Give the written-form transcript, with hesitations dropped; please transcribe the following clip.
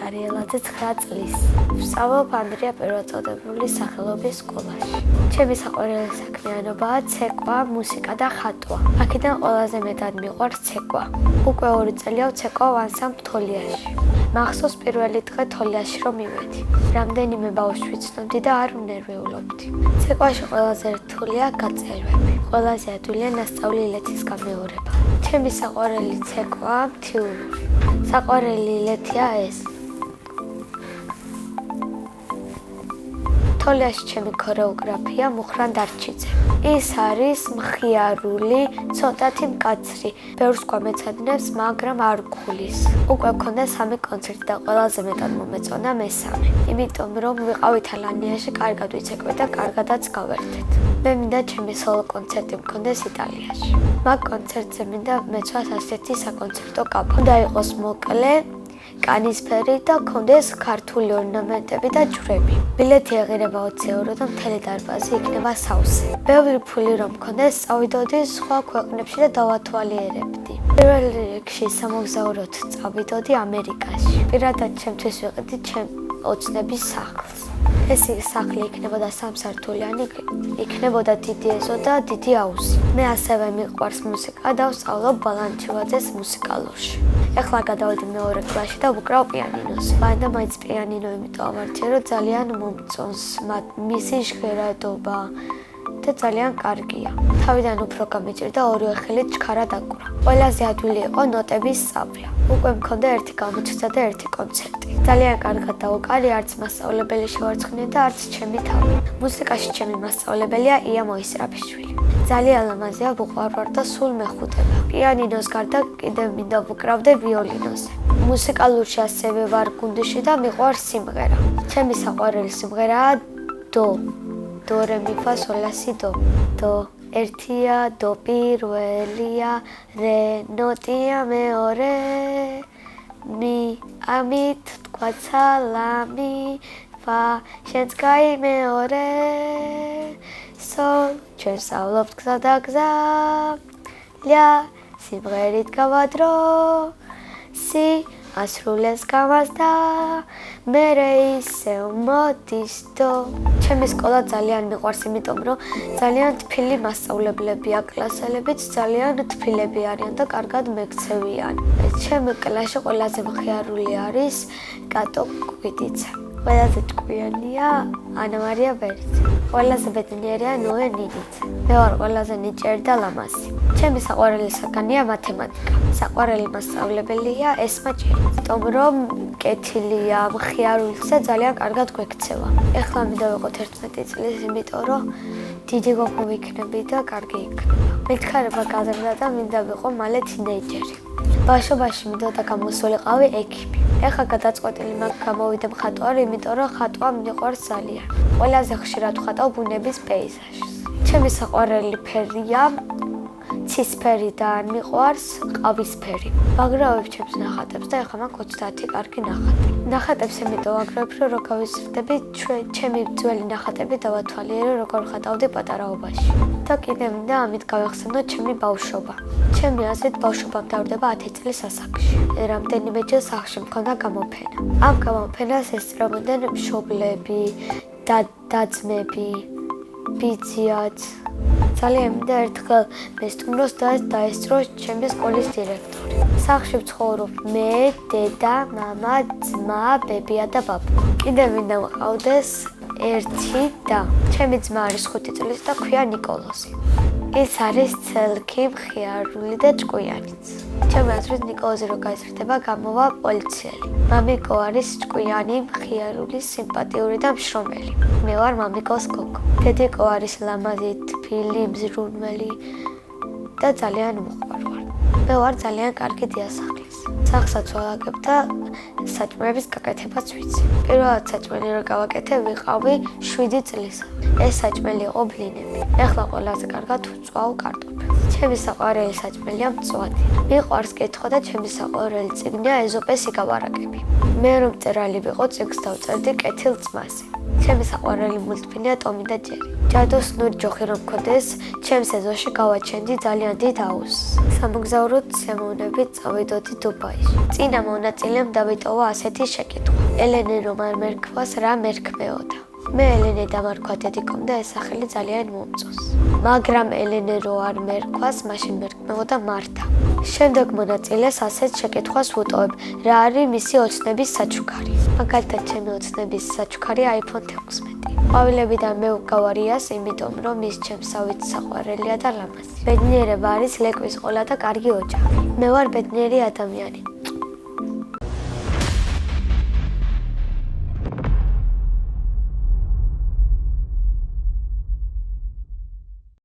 არიელაძე 9 წლის. ვსწავლობ ანდრია პირველწოდებულის სახელობის სკოლაში. ჩემი საყვარელი საქმიანობაა ცეკვა, მუსიკა და ხატვა. აქედან ყველაზე მეტად მიყვარს ცეკვა. უკვე 2 წელია ვცეკვავ ანსამბლ თოლიაში. მახსოვს პირველი დღე თოლიაში რომ მივედი. რამდენიმე ბავშვი ვცნობდი და არ ვნერვიულობდი. ცეკვაში ყველაზე რთულია გაწელვები. ყველაზე ადვილია ნასწავლი ილეთის გამეორება. ჩემი საყვარელი ცეკვაა მთიულური. საყვარელი ილეთია ეს. თოლიაში ჩემი ქორეოგრაფია მუხრან დარჩიძე. ის არის მხიარული, ცოტათი მკაცრი, ბევრს გვამეცადინებს, მაგრამ არ გხულის. უკვე მქონდა 3 კონცერტი და ყველაზე მეტად მომეწონა მესამე. იმიტომ რომ ვიყავით ალანიაში, კარგად ვიცეკვე და კარგადაც გავერთეთ. მე მინდა ჩემი სოლო კონცერტი მქონდეს იტალიაში. მაგ კონცერტზე მინდა მეცვას ასეთი საკონცერტო კაბა. უნდა იყოს მოკლე, კანისფერი და კონდეს ქართული ორნამენტები და ჯვრები. ბილეთი ეღირება 20 euро და მთელი დარბაზი იქნება სავსე. ბევრი ფული რომ მქონდეს, წავიდოდი სხვა ქვეყნებში და დავათვალიერებდი. პირველ რიგში სამოგზაუროდ წავიდოდი ამერიკაში. პირადად ჩემთვის ვიყიდი ჩემ ოცნების სახლს. ეს სახლი იქნებოდა 3 სართულიანი, იქნებოდა დიდი ეზო და დიდი აუზი. მე ასევე მიყვარს მუსიკა და ვსწავლობ ბალანჩივაძეს მუსიკალურში. ეხლა გადავედი მეორე კლასში და ვუკრავ პიანინოს. მანდა მაინც პიანინო იმიტომ ავარჩიე, რომ ძალიან მომწონს მისი ჟღერადობა და ძალიან კარგია. თავიდან უფრო გამიჭირდა ორივე ხელით ჩქარა დაკვრა. ყველაზე ადვილი იყო ნოტების სწავლა. უკვე მქონდა 1 გამოცდა და 1 კონცერტი. ძალიან კარგად დავუკარი, არც მასწავლებელი შევარცხნია და არც ჩემი თავი. მუსიკაში ჩემი მასწავლებელია ია მოისრაფიშვილი. ძალიან ლამაზია, ვუყვარვარ და სულ მეხუთება. პიანინოს გარდა კიდევ მინდა ვუკრავდე ვიოლინოზე. მუსიკალურში ასევე ვარ გუნდში და მიყვარს სიმღერა. ჩემი საყვარელი სიმღერაა დო. დო რე მი ფა სოლ ლა სი დო. დო ერთია, დო პირველია, რე ნოტია მეორე, მი ამით თქვა სალამი, ფა შენც კაი მეორე, სოლ ჩვენ სწავლობთ გზა და გზა, ლა სიმღერით გავადრო, სი ასრულეს გამასდა, მერე ისევ მოდის დო. ჩემი სკოლა ძალიან მიყვარს, იმიტომ რომ ძალიან თბილი მასწავლებლებია, კლასელებიც ძალიან თბილები არიან და კარგად მეკცევიან. ჩემი კლასში ყველაზე მხიარული არის კატო კვიტიცა. ყველაზე ჭკვიანია ანა მარია ბერიძე. ყველაზე ბედნიერია ნოე ნინიძე. მე ვარ ყველაზე ნიჭიერი და ლამაზი. ჩემი საყვარელი საგანია მათემატიკა. საყვარელი მასწავლებელია ესმა ჭირი. იმიტომ რომ კეთილია, მხიარული და ძალიან კარგად გვექცევა. ეხლა მინდა ვიყოთ 11 წლის, იმიტომ რომ დიდი გოგო ვიქნები და კარგი იქნება. მითხარება გაზრდა და მინდა ვიყო მალე თინეიჯერი. ბავშვობაში მინდოდა გამოსულიყავი ექიმი. ეხლა გადაწყვეტილი მაქვს გამოვიდე მხატვარი, იმიტომ რომ ხატვა მიყვარს ძალიან. ყველაზე ხშირად ვხატავ ბუნების პეიზაჟს. ჩემი საყვარელი ფერია ცისფერი და მიყვარს ყავისფერი. ვაგროვებ ჩემს ნახატებს და ეხლა მაქვს 30 კარგი ნახატი. ნახატებს იმიტომ ვაგროვებ, რომ გავიზრდები ჩემი ძველი ნახატები დავათვალიერე, როგორ ხატავდი პატარაობაში. და კიდევ მინდა ამით გავეხსენო ჩემი ბავშვობა. ჩემი აზრით ბავშვობა მთავრდება 10 წლის ასაკში. რამდენიმეჯერ სახლში მქონდა გამოფენა. ამ გამოფენას ესწრებოდნენ მშობლები, და-ძმები, ბიძიაც. ძალიან მინდა ერთხელ მესტუმროს და დაესწროს ჩემი სკოლის დირექტორი. სახლში ვცხოვრობ მე, დედა, მამა, ძმა, ბებია და ბაბა. კიდევ მინდა ვყავდეს ერთი და ჩემი ძმა არის 5 წლის და ქვია ნიკოლოზი. ის არის ცელქი, მხიარული და ჭკვიანიც. ჩემი აზრით ნიკოლოზი რო გაიზრდება, გამოვა პოლიციელი. მამიკო არის ჭკვიანი, მხიარული, სიმპათიური და მშრომელი. მე ვარ მამიკოს გოგო. დედიკო არის ლამაზი, თბილი, მზრუნველი და ძალიან მოყვარვარ. მე ვარ ძალიან კარგი დიასახლის. სახლსაც ვალაგებ და საჭმელების გაკეთებაც ვიცი. პირველად საჭმელი რო გავაკეთე, ვიყავი 7 წლისა. ეს საჭმელი იყო ბლინები. ეხლა ყველაზე კარგად ვწვავ კარტოფილს. ჩემი საყვარელი საჭმელია მწვადი. მიყვარს კითხვა და ჩემი საყვარელი წიგნია ეზოპეს იგავარაკები. მე რომ მწერალი ვიყო, წიგნს დავწერდი კეთილ ძმაზე. ჩემი საყვარელი მულტფილმია ტომი და ჯერი. ჯადოსნური ჯოხი რომ მქონდეს, ჩემს ეზოში გავაჩენდი ძალიან დიდ აუზს. სამოგზაუროდ სიამოვნებით წავიდოდი დუბაიში. წინა მონაწილემ დავიტოვა ასეთი შეკითხვა. ელენე რომ არ მერქვას, რა მერქმეოდა? მე ელენე დამარქვა დედიკომ და ეს სახელი ძალიან მომწონს. მაგრამ ელენე რო არ მერქვას, მაშინ მერქმეოდა მართა. შემდეგ მონაწილეს ასეთ შეკითხვას ვუტოვებ, რა არის მისი ოცნების საჩუქარი? მაგალითად, ჩემი ოცნების საჩუქარი iPhone 16. ყვავილებიდან მე ვგავარიას, იმიტომ რომ ის ჩემსავით საყვარელია და ლამაზი. ბედნიერება არის ლეკვის ყოლა და კარგი ოჯახი. მე ვარ ბედნიერი ადამიანი.